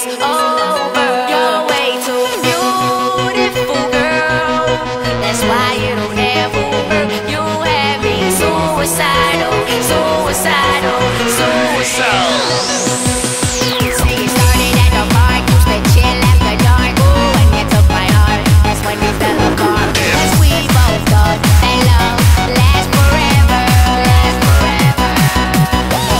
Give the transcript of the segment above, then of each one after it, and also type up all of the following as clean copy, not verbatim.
it's over. You're way too beautiful, girl. That's why you don't ever work. You have me suicidal, suicidal, suicidal. See, it started at the park. Used to chill after dark. Ooh, when you took my heart, that's when you fell apart. 'Cause we both thought that love lasts forever, lasts forever.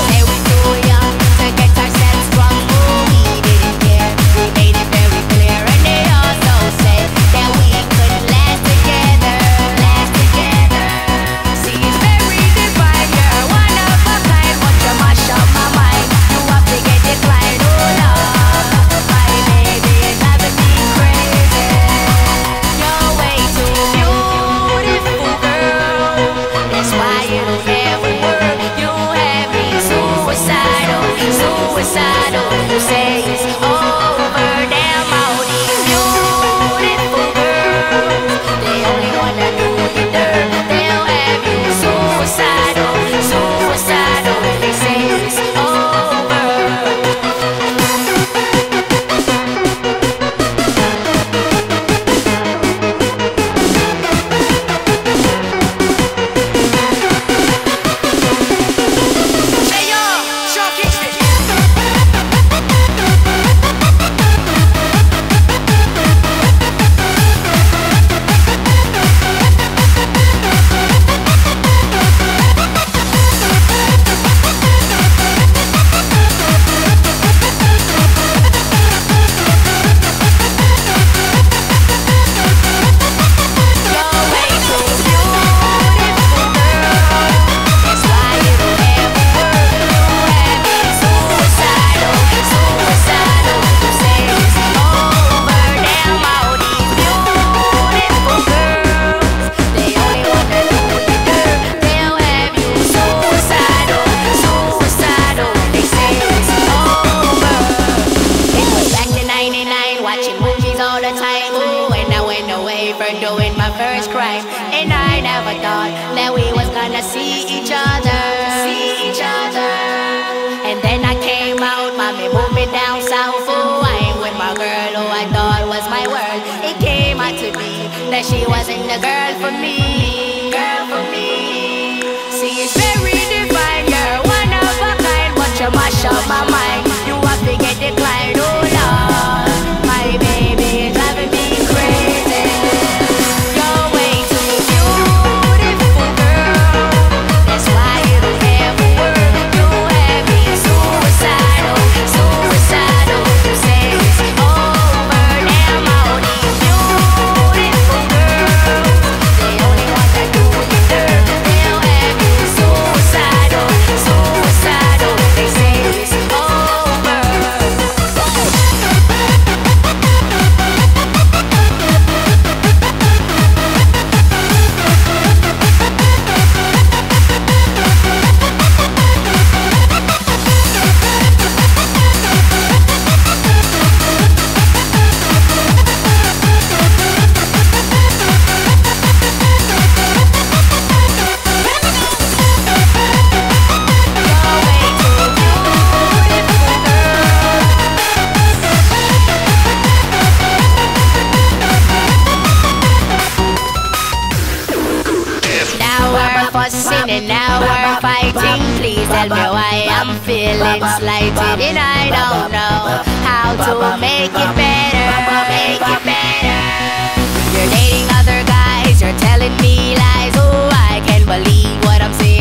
Say we're too young to get ourselves sprung. Ooh, we didn't care. We made it very clear, and they also said that we could last together, last together. See, it's very divine. You're one of a kind, but you mash up my mind. You have to get declined. Oh Lord, my baby is driving me crazy. You're way too beautiful, girl. That's why you don't ever work. You have me suicidal, suicidal. You say it's over. Damn, all these beautiful girls, they only wanna do you dirt. They'll have you suicidal, suicidal. They say it's over. Hey yo, Sean Kingston. You're way too beautiful, girl. That's why you don't ever work. You have me suicidal, suicidal. You say it's over. Damn, all these beautiful girls, they only wanna do you dirt. They'll have you suicidal, suicidal. They say it's over. It was back in '99, watching movies all the time. Ooh, and I went away for doing my first crime. And I never thought that we was gonna see each other, see each other. And then I came out, mommy moved me down south. Ooh, I ain't with my girl who I thought was my world. It came out to be that she wasn't the girl for me, girl for me. See, it's very divine. You're one of a kind, but you mash up my mind. You have to get declined. Oh Lord, my baby is driving me crazy. You're way too beautiful, girl. That's why you don't ever work. You have me suicidal, suicidal. You say it's over. Damn, all these beautiful girls, they only wanna do you dirt. They'll have you suicidal, suicidal. They say it's over. Now we're fussing and now we're fighting. Please tell me why I'm feeling slighted, and I don't know how to make it better, make it better. You're dating other guys, you're telling me lies. Oh, I can't believe what I'm seeing.